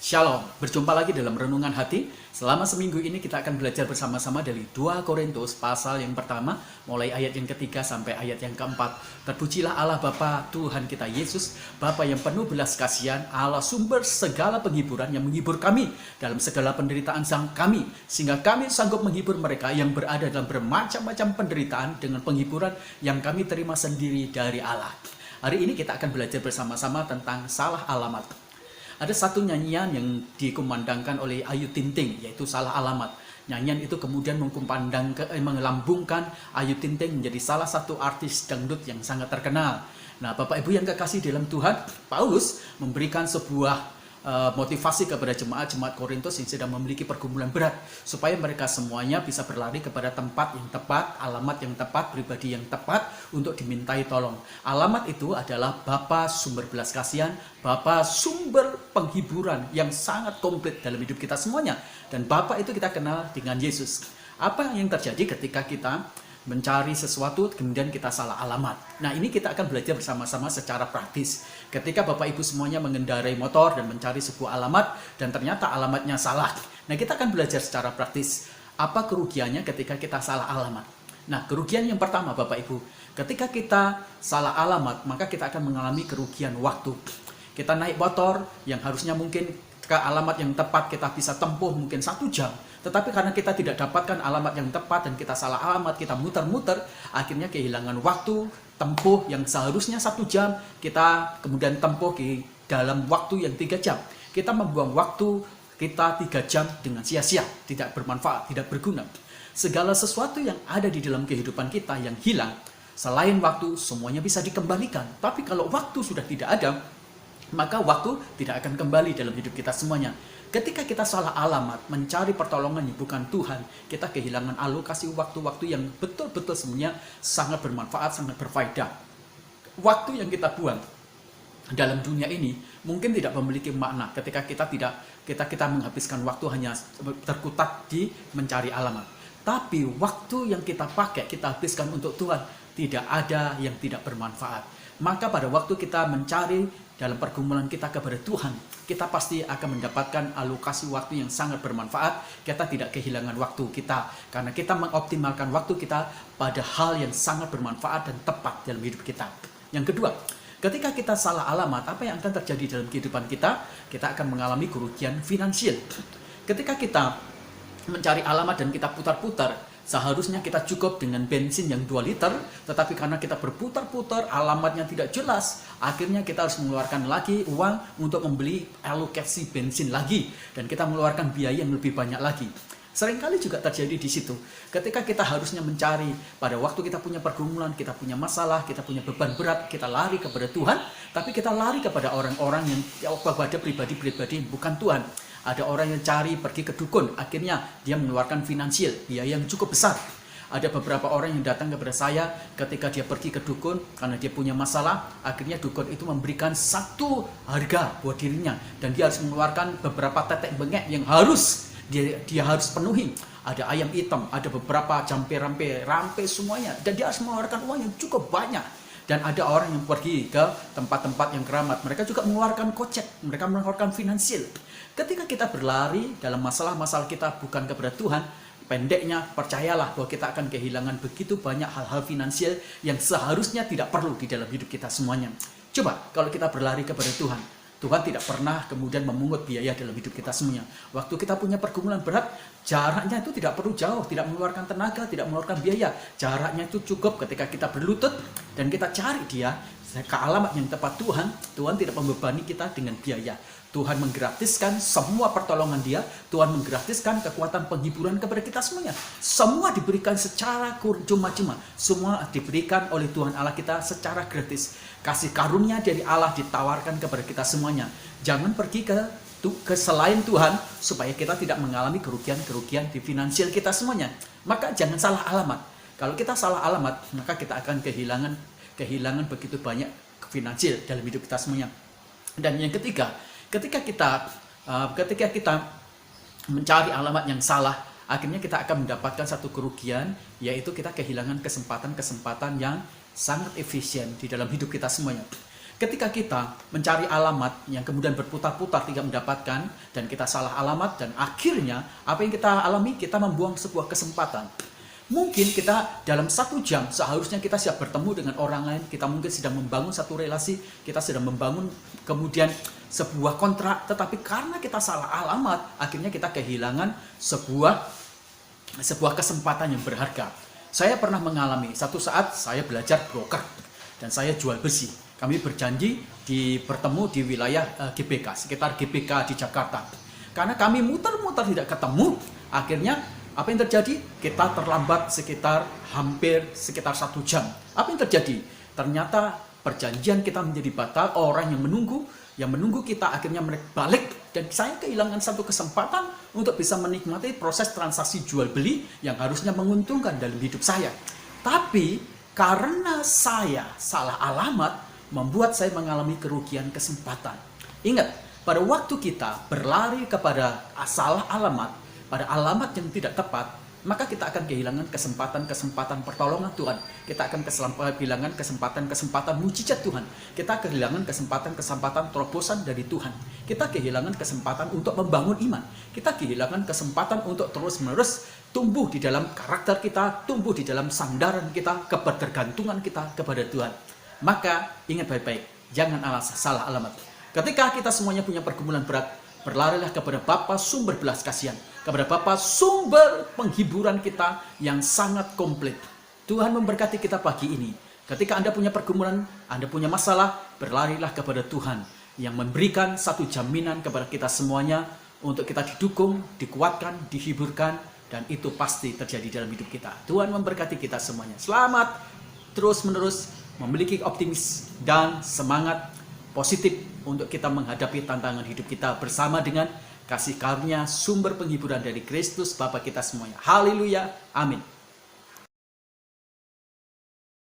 Shalom, berjumpa lagi dalam Renungan Hati. Selama seminggu ini kita akan belajar bersama-sama dari 2 Korintus pasal yang pertama, mulai ayat yang ketiga sampai ayat yang keempat. Terpujilah Allah Bapa Tuhan kita Yesus, Bapa yang penuh belas kasihan, Allah sumber segala penghiburan yang menghibur kami dalam segala penderitaan sang kami, sehingga kami sanggup menghibur mereka yang berada dalam bermacam-macam penderitaan dengan penghiburan yang kami terima sendiri dari Allah. Hari ini kita akan belajar bersama-sama tentang salah alamat. Ada satu nyanyian yang dikumandangkan oleh Ayu Ting Ting, yaitu Salah Alamat. Nyanyian itu kemudian melambungkan Ayu Ting Ting menjadi salah satu artis dangdut yang sangat terkenal. Nah, Bapak Ibu yang kekasih dalam Tuhan, Paulus memberikan sebuah motivasi kepada jemaat Korintus yang sedang memiliki pergumulan berat, supaya mereka semuanya bisa berlari kepada tempat yang tepat, alamat yang tepat, pribadi yang tepat untuk dimintai tolong. Alamat itu adalah Bapa sumber belas kasihan, Bapa sumber penghiburan yang sangat komplit dalam hidup kita semuanya. Dan Bapa itu kita kenal dengan Yesus. Apa yang terjadi ketika kita mencari sesuatu kemudian kita salah alamat? Nah, ini kita akan belajar bersama-sama secara praktis. Ketika Bapak Ibu semuanya mengendarai motor dan mencari sebuah alamat dan ternyata alamatnya salah. Nah, kita akan belajar secara praktis apa kerugiannya ketika kita salah alamat. Nah, kerugian yang pertama Bapak Ibu, ketika kita salah alamat maka kita akan mengalami kerugian waktu. Kita naik motor yang harusnya mungkin ke alamat yang tepat kita bisa tempuh mungkin 1 jam. Tetapi karena kita tidak dapatkan alamat yang tepat dan kita salah alamat, kita muter-muter, akhirnya kehilangan waktu tempuh yang seharusnya 1 jam, kita kemudian tempuh di dalam waktu yang 3 jam. Kita membuang waktu kita 3 jam dengan sia-sia, tidak bermanfaat, tidak berguna. Segala sesuatu yang ada di dalam kehidupan kita yang hilang, selain waktu, semuanya bisa dikembalikan. Tapi kalau waktu sudah tidak ada, maka waktu tidak akan kembali dalam hidup kita semuanya. Ketika kita salah alamat, mencari pertolongan yang bukan Tuhan, kita kehilangan alokasi waktu-waktu yang betul-betul semuanya sangat bermanfaat, sangat berfaedah. Waktu yang kita buang dalam dunia ini mungkin tidak memiliki makna ketika kita menghabiskan waktu hanya terkutat di mencari alamat. Tapi waktu yang kita pakai, kita habiskan untuk Tuhan, tidak ada yang tidak bermanfaat. Maka pada waktu kita mencari dalam pergumulan kita kepada Tuhan, kita pasti akan mendapatkan alokasi waktu yang sangat bermanfaat. Kita tidak kehilangan waktu kita, karena kita mengoptimalkan waktu kita pada hal yang sangat bermanfaat dan tepat dalam hidup kita. Yang kedua, ketika kita salah alamat, apa yang akan terjadi dalam kehidupan kita? Kita akan mengalami kerugian finansial. Ketika kita mencari alamat dan kita putar-putar, seharusnya kita cukup dengan bensin yang 2 liter, tetapi karena kita berputar-putar, alamatnya tidak jelas, akhirnya kita harus mengeluarkan lagi uang untuk membeli alokasi bensin lagi, dan kita mengeluarkan biaya yang lebih banyak lagi. Seringkali juga terjadi di situ. Ketika kita harusnya mencari, pada waktu kita punya pergumulan, kita punya masalah, kita punya beban berat, kita lari kepada Tuhan, tapi kita lari kepada orang-orang yang kepada pribadi-pribadi bukan Tuhan. Ada orang yang cari pergi ke dukun, akhirnya dia mengeluarkan finansial, biaya yang cukup besar. Ada beberapa orang yang datang kepada saya ketika dia pergi ke dukun karena dia punya masalah, akhirnya dukun itu memberikan satu harga buat dirinya dan dia harus mengeluarkan beberapa tetek bengek yang harus dia harus penuhi. Ada ayam hitam, ada beberapa rampe semuanya, dan dia harus mengeluarkan uang yang cukup banyak. Dan ada orang yang pergi ke tempat-tempat yang keramat, mereka juga mengeluarkan kocek, mereka mengeluarkan finansial. Ketika kita berlari dalam masalah-masalah kita bukan kepada Tuhan, pendeknya percayalah bahwa kita akan kehilangan begitu banyak hal-hal finansial yang seharusnya tidak perlu di dalam hidup kita semuanya. Coba kalau kita berlari kepada Tuhan, Tuhan tidak pernah kemudian memungut biaya dalam hidup kita semuanya. Waktu kita punya pergumulan berat, jaraknya itu tidak perlu jauh, tidak mengeluarkan tenaga, tidak mengeluarkan biaya. Jaraknya itu cukup ketika kita berlutut dan kita cari Dia ke alamat yang tepat Tuhan. Tuhan tidak membebani kita dengan biaya. Tuhan menggratiskan semua pertolongan Dia. Tuhan menggratiskan kekuatan penghiburan kepada kita semuanya. Semua diberikan secara cuma-cuma. Semua diberikan oleh Tuhan Allah kita secara gratis. Kasih karunia dari Allah ditawarkan kepada kita semuanya. Jangan pergi ke selain Tuhan supaya kita tidak mengalami kerugian-kerugian di finansial kita semuanya. Maka jangan salah alamat. Kalau kita salah alamat, maka kita akan kehilangan begitu banyak finansial dalam hidup kita semuanya. Dan yang ketiga, ketika kita mencari alamat yang salah, akhirnya kita akan mendapatkan satu kerugian, yaitu kita kehilangan kesempatan-kesempatan yang sangat efisien di dalam hidup kita semuanya. Ketika kita mencari alamat yang kemudian berputar-putar tidak mendapatkan, dan kita salah alamat, dan akhirnya apa yang kita alami, kita membuang sebuah kesempatan. Mungkin kita dalam 1 jam seharusnya kita siap bertemu dengan orang lain, kita mungkin sedang membangun satu relasi, kita sedang membangun kemudian sebuah kontrak, tetapi karena kita salah alamat, akhirnya kita kehilangan sebuah kesempatan yang berharga. Saya pernah mengalami, satu saat saya belajar broker dan saya jual besi. Kami berjanji bertemu di wilayah GBK, sekitar GBK di Jakarta. Karena kami muter-muter tidak ketemu, akhirnya apa yang terjadi? Kita terlambat hampir sekitar 1 jam. Apa yang terjadi? Ternyata perjanjian kita menjadi batal, orang yang menunggu kita akhirnya mereka balik, dan saya kehilangan satu kesempatan untuk bisa menikmati proses transaksi jual beli yang harusnya menguntungkan dalam hidup saya. Tapi karena saya salah alamat, membuat saya mengalami kerugian kesempatan. Ingat, pada waktu kita berlari kepada salah alamat, pada alamat yang tidak tepat, maka kita akan kehilangan kesempatan pertolongan Tuhan. Kita akan kehilangan kesempatan mujizat Tuhan. Kita kehilangan kesempatan terobosan dari Tuhan. Kita kehilangan kesempatan untuk membangun iman. Kita kehilangan kesempatan untuk terus-menerus tumbuh di dalam karakter kita, tumbuh di dalam sandaran kita, kebergantungan kita kepada Tuhan. Maka ingat baik-baik, jangan salah alamat. Ketika kita semuanya punya pergumulan berat, berlarilah kepada Bapa sumber belas kasihan, kepada Bapa sumber penghiburan kita yang sangat komplit. Tuhan memberkati kita pagi ini. Ketika Anda punya pergumulan, Anda punya masalah, berlarilah kepada Tuhan yang memberikan satu jaminan kepada kita semuanya untuk kita didukung, dikuatkan, dihiburkan, dan itu pasti terjadi dalam hidup kita. Tuhan memberkati kita semuanya. Selamat terus-menerus memiliki optimis dan semangat positif untuk kita menghadapi tantangan hidup kita bersama dengan kasih karunia sumber penghiburan dari Kristus Bapa kita semuanya. Haleluya, amin.